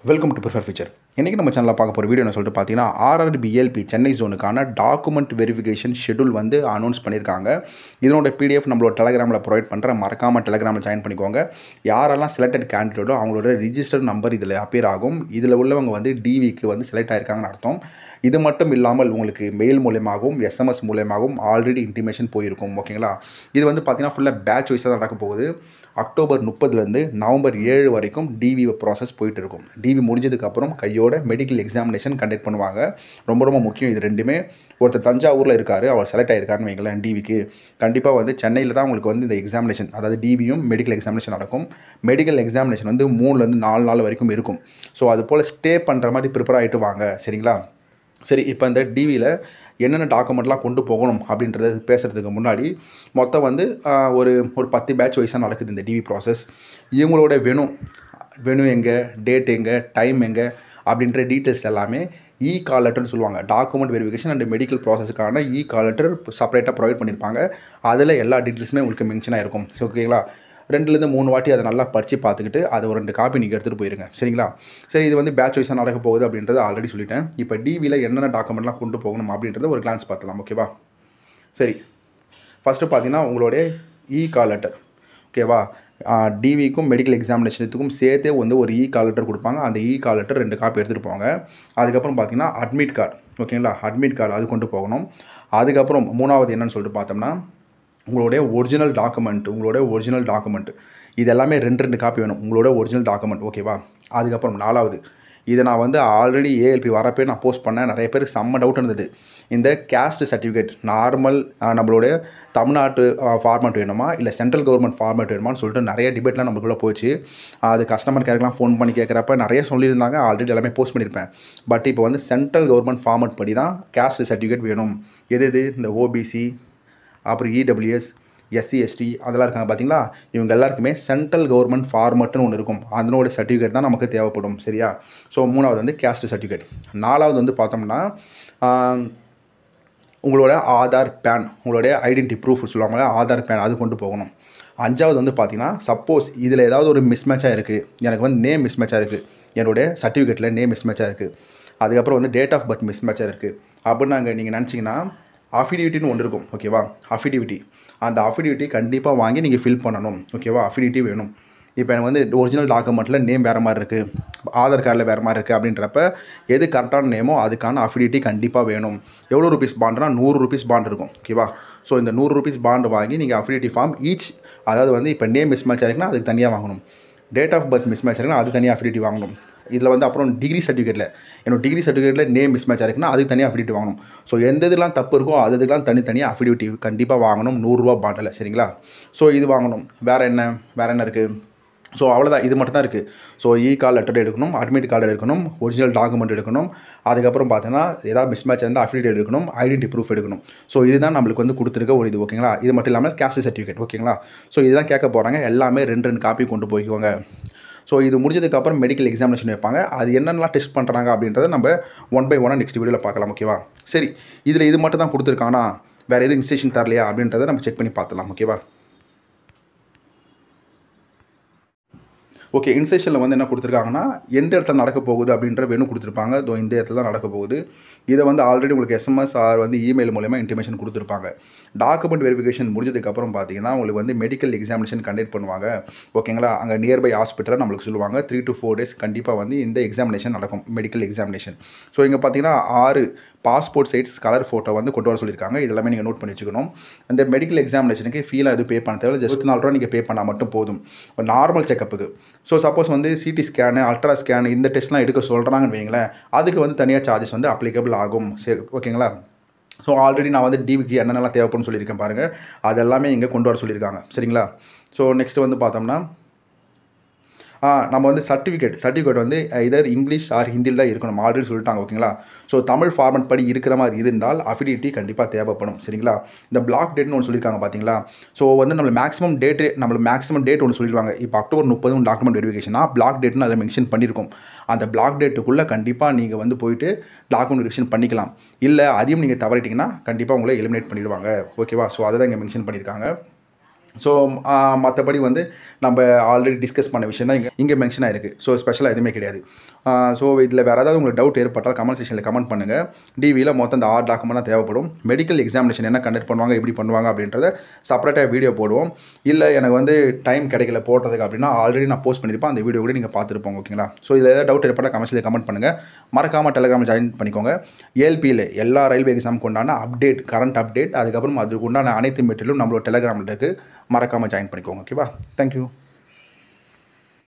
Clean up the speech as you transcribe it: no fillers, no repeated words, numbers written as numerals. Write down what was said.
Welcome to prefer future. இன்றைக்கி நம்ம சேனலில் பார்க்க போகிற வீடியோ என்ன சொல்லிட்டு பார்த்தீங்கன்னா, ஆர்ஆர்பிஎல்பி சென்னை ஜோனுக்கான டாக்குமெண்ட் வெரிஃபிகேஷன் ஷெடியூல் வந்து அனௌன்ஸ் பண்ணியிருக்காங்க. இதனோட பிடிஎஃப் நம்மளோட டெலகிராமில் ப்ரொவைட் பண்ணுறேன். மறக்காமல் டெலகிராமில் ஜாயின் பண்ணிக்கோங்க. யாரெல்லாம் செலக்டட் கேண்டிடேட்டோ அவங்களோட ரிஜிஸ்டர் நம்பர் இதில் அப்பியர் ஆகும். இதில் உள்ளவங்க வந்து டிவிக்கு வந்து செலக்ட் ஆகிருக்காங்கன்னு அர்த்தம். இது மட்டும் இல்லாமல் உங்களுக்கு மெயில் மூலியமாகவும் எஸ்எம்எஸ் மூலியமாகவும் ஆல்ரெடி இன்டிமேஷன் போயிருக்கும். ஓகேங்களா? இது வந்து பார்த்தீங்கன்னா ஃபுல்லாக பேட்ச் வைஸாக தான் நடக்க போகுது. அக்டோபர் 30 நவம்பர் 7 வரைக்கும் டிவி ப்ராசஸ் போயிட்டு இருக்கும். டிவி முடிஞ்சதுக்கப்புறம் கையோட மெடிக்கல் எக்ஸாமினேஷன் கண்டக்ட் பண்ணுவாங்க. ரொம்ப ரொம்ப முக்கியம் இது ரெண்டுமே. ஒருத்தர் தஞ்சாவூரில் இருக்கார், அவர் செலக்ட் ஆகிருக்காருன்னு வைங்களேன் டிவிக்கு. கண்டிப்பாக வந்து சென்னையில் தான் உங்களுக்கு வந்து இந்த எக்ஸாமினேஷன், அதாவது டிவியும் மெடிக்கல் எக்ஸாமினேஷன் நடக்கும். மெடிக்கல் எக்ஸாமினேஷன் வந்து 3லேருந்து 4 நாள் வரைக்கும் இருக்கும். ஸோ அது போல் ஸ்டே பண்ணுற மாதிரி ப்ரிப்பேர் ஆகிட்டு வாங்க. சரிங்களா? சரி, இப்போ இந்த டிவியில் என்னென்ன டாக்குமெண்ட்லாம் கொண்டு போகணும் அப்படின்றத பேசுகிறதுக்கு முன்னாடி மொத்தம் வந்து ஒரு 10 பேட்ச் வைஸாக நடக்குது இந்த டிவி ப்ராசஸ். இவங்களோட வெனு எங்கே, டேட் எங்கே, டைம் எங்கே அப்படின்ற டீட்டெயில்ஸ் எல்லாமே கால் லெட்டர்னு சொல்லுவாங்க. டாக்குமெண்ட் வெரிஃபிகேஷன் அண்ட் மெடிக்கல் ப்ராசஸுக்கான கால் லெட்டர் செப்பரேட்டாக ப்ரொவைட் பண்ணியிருப்பாங்க. அதில் எல்லா டீட்டெயில்ஸுமே உங்களுக்கு மென்ஷனாக இருக்கும். ஸோ ஓகேங்களா? 2லேருந்து 3 வாட்டி அதை நல்லா படித்து பார்த்துக்கிட்டு அது ஒரு 2 காப்பி நீங்கள் எடுத்துகிட்டு போயிருங்க. சரிங்களா? சரி, இது வந்து பேட்ச் வைஸாக நடக்க போகுது அப்படின்றத ஆல்ரெடி சொல்லிட்டேன். இப்போ டிவியில் என்னென்ன டாக்குமெண்ட்லாம் கொண்டு போகணும் அப்படின்றத ஒரு கிளான்ஸ் பார்த்துலாம். ஓகேவா? சரி, ஃபஸ்ட்டு பார்த்தீங்கன்னா உங்களுடைய கால் லெட்டர். ஓகேவா? டிவிக்கும் மெடிக்கல் எக்ஸாமினேஷனுக்கும் சேர்த்தே வந்து ஒரு கால் லெட்டர் கொடுப்பாங்க. அந்த கால் லெட்டர் 2 காப்பி எடுத்துகிட்டு போங்க. அதுக்கப்புறம் பார்த்தீங்கன்னா அட்மிட் கார்டு. ஓகேங்களா? அட்மிட் கார்டு அது கொண்டு போகணும். அதுக்கப்புறம் 3வது என்னன்னு சொல்லிட்டு பார்த்தோம்னா உங்களுடைய ஒரிஜினல் டாக்குமெண்ட் இது எல்லாமே 2 காப்பி வேணும். உங்களோட ஒரிஜினல் டாக்குமெண்ட். ஓகேவா? அதுக்கப்புறம் 4வது, இதை நான் வந்து ஆல்ரெடி ஏஎல்பி வரப்போ நான் போஸ்ட் பண்ணேன். நிறைய பேர் செம்ம டவுட் இருந்தது. இந்த கேஸ்ட் சர்டிஃபிகேட் நார்மல் நம்மளுடைய தமிழ்நாட்டு ஃபார்மேட் வேணுமா இல்லை சென்ட்ரல் கவர்மெண்ட் ஃபார்மேட் வேணுமான்னு சொல்லிட்டு நிறைய டிபேட்லாம் நமக்குள்ளே போச்சு. அது கஸ்டமர் கேருக்குலாம் ஃபோன் பண்ணி கேட்குறப்ப நிறைய சொல்லியிருந்தாங்க. ஆல்ரெடி எல்லாமே போஸ்ட் பண்ணியிருப்பேன். பட் இப்போ வந்து சென்ட்ரல் கவர்மெண்ட் ஃபார்மேட் படி தான் கேஸ்ட் சர்டிஃபிகேட் வேணும். எது இந்த ஓபிசி, அப்புறம் இடபிள்யூஎஸ், எஸ்சி, எஸ்டி அதெல்லாம் இருக்காங்க பார்த்தீங்களா? இவங்க எல்லாருக்குமே சென்ட்ரல் கவர்மெண்ட் ஃபார்மட்னு ஒன்று இருக்கும். அதனோட சர்டிஃபிகேட் தான் நமக்கு தேவைப்படும். சரியா? ஸோ 3வது வந்து கேஸ்ட் சர்டிஃபிகேட். 4வது வந்து பார்த்தோம்னா உங்களோட ஆதார், பேன், உங்களுடைய ஐடென்டி ப்ரூஃப் சொல்லுவாங்க, ஆதார், பேன் அது கொண்டு போகணும். 5வது வந்து பார்த்தீங்கன்னா சப்போஸ் இதில் ஏதாவது ஒரு மிஸ்மேட்சாக இருக்குது, எனக்கு வந்து நேம் மிஸ்மேட்சாக இருக்குது, என்னுடைய சர்டிஃபிகேட்டில் நேம் மிஸ்மேட்சாக இருக்குது, அதுக்கப்புறம் வந்து டேட் ஆஃப் பர்த் மிஸ்மேட்சாக இருக்குது அப்படின்னு நீங்கள் நினச்சிங்கன்னா அஃபிடேவிட்டின்னு ஒன்று இருக்கும். ஓகேவா? அஃபிடேவிட்டி, அந்த அஃபிடேவிட்டி கண்டிப்பாக வாங்கி நீங்கள் ஃபில் பண்ணணும். ஓகேவா? அஃபிடேவிட்டி வேணும். இப்போ எனக்கு வந்து ஒரிஜினல் டாக்குமெண்ட்டில் நேம் வேறு மாதிரி இருக்குது, ஆதார் கார்டில் வேறு மாதிரி இருக்குது அப்படின்றப்ப எது கரெக்டான நேமோ அதுக்கான அஃபிடேவிட்டி கண்டிப்பாக வேணும். எவ்வளோ ருபீஸ் பாண்டுனா 100 ரூபீஸ் பாண்ட் இருக்கும். ஓகேவா? ஸோ இந்த 100 ரூபீஸ் பாண்டு வாங்கி நீங்கள் அஃபிடேவிட்டி ஃபார்ம் அதாவது வந்து இப்போ நேம் மிஸ்மேட்ச் ஆகிருக்குன்னா அதுக்கு தனியாக வாங்கணும். டேட் ஆஃப் பர்த் மிஸ்மேட்ச் ஆகிருக்குன்னா அது தனியாக அஃபிடேவிட்டி வாங்கணும். இதில் வந்து அப்புறம் டிகிரி சர்டிஃபிகேட்டில் நேம் மிஸ்மேட்ச் ஆகிருக்குன்னா அதுக்கு தனியாக அஃபிடேவிட்டி வாங்கணும். ஸோ எந்த இதெல்லாம் தப்பு இருக்கோ அதுக்கெல்லாம் தனித்தனியாக அஃபிடேவிட்டி கண்டிப்பாக வாங்கணும். 100 ரூபா பாண்டில். சரிங்களா? ஸோ இது வாங்கணும். வேறு என்ன இருக்குது? ஸோ அவ்வளோதான், இது மட்டும் தான் இருக்குது. ஸோ கால் லெட்டர் எடுக்கணும், அட்மிட் கார்டு எடுக்கணும், ஒரிஜினல் டாக்குமெண்ட் எடுக்கணும், அதுக்கப்புறம் பார்த்தீங்கன்னா ஏதாவது மிஸ்மேட்ச் இருந்தால் அஃபிடேவிட் எடுக்கணும், ஐடென்டி ப்ரூஃப் எடுக்கணும். ஸோ இதுதான் நம்மளுக்கு வந்து கொடுத்துருக்க ஒரு இது. ஓகேங்களா? இது மட்டும் இல்லாமல் கேஸ்ட் சர்டிஃபிகேட். ஓகேங்களா? ஸோ இதுதான் கேட்க போகிறாங்க. எல்லாமே 2 காப்பி கொண்டு போய்க்குவாங்க. ஸோ இது முடிஞ்சதுக்கப்புறம் மெடிக்கல் எக்ஸாமினேஷன் வைப்பாங்க. அது என்னென்னலாம் டெஸ்ட் பண்ணுறாங்க அப்படின்றத நம்ம 1 by 1 நெக்ஸ்ட் வீடியோவில் பார்க்கலாம். ஓகேவா? சரி, இதில் இது மட்டும் தான் கொடுத்துருக்கானா, வேறு எதுவும் இன்ஸ்ட்ரக்ஷன் தரலையா அப்படின்றத நம்ம செக் பண்ணி பார்த்துலாம். ஓகேவா? ஓகே, இன்ஸ்ட்ரக்ஷனில் வந்து என்ன கொடுத்துருக்காங்கன்னா எந்த இடத்துல நடக்க போகுது அப்படின்ற வெனு கொடுத்துருப்பாங்க. இந்த இடத்துல தான் நடக்க போகுது. இதை வந்து ஆல்ரெடி உங்களுக்கு எஸ்எம்எஸ் ஆர் வந்து இமெயில் மூலமா இன்டிமேஷன் கொடுத்துருப்பாங்க. டாக்குமெண்ட் வெரிஃபிகேஷன் முடிஞ்சதுக்கப்புறம் பார்த்தீங்கன்னா உங்களுக்கு வந்து மெடிக்கல் எக்ஸாமினேஷன் கண்டக்ட் பண்ணுவாங்க. ஓகேங்களா? அங்கே நியர்பை ஹாஸ்பிட்டலில் நம்மளுக்கு சொல்லுவாங்க 3 to 4 days கண்டிப்பாக வந்து இந்த எக்ஸாமினேஷன் நடக்கும், மெடிக்கல் எக்ஸாமினேஷன். ஸோ இங்கே பார்த்தீங்கன்னா 6 பாஸ்போர்ட் சைஸ் கலர் ஃபோட்டோ வந்து கொண்டு வர சொல்லியிருக்காங்க. இதெல்லாமே நீங்கள் நோட் பண்ணி வச்சுக்கணும். அந்த மெடிக்கல் எக்ஸாமினேஷனுக்கு ஃபீலாக எதுவும் பே பண்ண தேவை, ஜஸ்ட் 4 ரூபா நீங்கள் பே பண்ணால் மட்டும் போதும் ஒரு நார்மல் செக்கப்புக்கு. ஸோ சப்போஸ் வந்து சிடி ஸ்கேனு, அல்ட்ரா ஸ்கேனு இந்த டெஸ்ட்லாம் எடுக்க சொல்கிறாங்கன்னு வைங்களேன், அதுக்கு வந்து தனியாக சார்ஜஸ் வந்து அப்ளிகபிள் ஆகும். சரி, ஓகேங்களா? ஸோ ஆல்ரெடி நான் வந்து டிவிக்கு என்னென்னலாம் தேவைப்படும்னு சொல்லியிருக்கேன் பாருங்கள். அது எல்லாமே இங்கே கொண்டு வர சொல்லியிருக்காங்க. சரிங்களா? ஸோ நெக்ஸ்ட்டு வந்து பார்த்தோம்னா நம்ம வந்து சர்டிஃபிகேட் வந்து இதர் இங்கிலீஷ் ஆர் ஹிந்தியில் தான் இருக்கணும். ஆல்ரெடி சொல்லிட்டாங்க. ஓகேங்களா? ஸோ தமிழ் ஃபார்மட் படி இருக்கிற மாதிரி இருந்தால் அஃபிடேவிட்டி கண்டிப்பாக தேவைப்படும். சரிங்களா? இந்த பிளாக் டேட்னு ஒன்று சொல்லியிருக்காங்க பார்த்தீங்களா? ஸோ வந்து நம்மளுக்கு மேக்ஸிமம் டேட் ஒன்று சொல்லிடுவாங்க. இப்போ அக்டோபர் 30 டாக்குமெண்ட் வெரிஃபிகேஷனா பிளாக் டேட்னு அதை மென்ஷன் பண்ணியிருக்கோம். அந்த பிளாக் டேட்டுக்குள்ளே கண்டிப்பாக நீங்கள் வந்து போயிட்டு டாக்குமெண்ட் வெரிஃபிகேஷன் பண்ணிக்கலாம். இல்லை அதையும் நீங்கள் தவறிட்டிங்கன்னா கண்டிப்பாக உங்களை எலிமினேட் பண்ணிடுவாங்க. ஓகேவா? ஸோ அதை தான் இங்கே மென்ஷன் பண்ணியிருக்காங்க. ஸோ மற்றபடி வந்து நம்ம ஆல்ரெடி டிஸ்கஸ் பண்ண விஷயம் தான் இங்கே மென்ஷன் ஆயிருக்கு. ஸோ ஸ்பெஷலாக எதுவுமே கிடையாது. ஸோ இதில் வேறு ஏதாவது உங்களுக்கு டவுட் ஏற்பட்டால் கமெண்ட் செக்ஷனில் கமெண்ட் பண்ணுங்கள். டிவியில் மொத்தம் இந்த 6 டாக்குமெண்ட்லாம் தேவைப்படும். மெடிக்கல் எக்ஸாமினேஷன் என்ன கண்டக்ட் பண்ணுவாங்க, எப்படி பண்ணுவாங்க அப்படின்றத செப்பரேட்டாக வீடியோ போடுவோம். இல்லை எனக்கு வந்து டைம் கிடைக்கல போடுறதுக்கு அப்படின்னா ஆல்ரெடி நான் போஸ்ட் பண்ணியிருப்பேன். அந்த வீடியோ கூட நீங்கள் பார்த்துருப்போங்க. ஓகேங்களா? ஸோ இதில் ஏதாவது டவுட் ஏற்பட்டால் கமெண்ட்ஸில் கமெண்ட் பண்ணுங்கள். மறக்காமல் டெலிகிராமில் ஜாயின் பண்ணிக்கோங்க. ஏஎல்பியில் எல்லா ரயில்வே எக்ஸாமுக்கு உண்டான அப்டேட், கரண்ட் அப்டேட், அதுக்கப்புறம் அதுக்கு உண்டான அனைத்து மெட்டீரியலும் நம்மளோட டெலிகிராமில் இருக்குது. மறக்காமல் ஜாயின் பண்ணிக்கோங்க. ஓகேவா? தேங்க்யூ.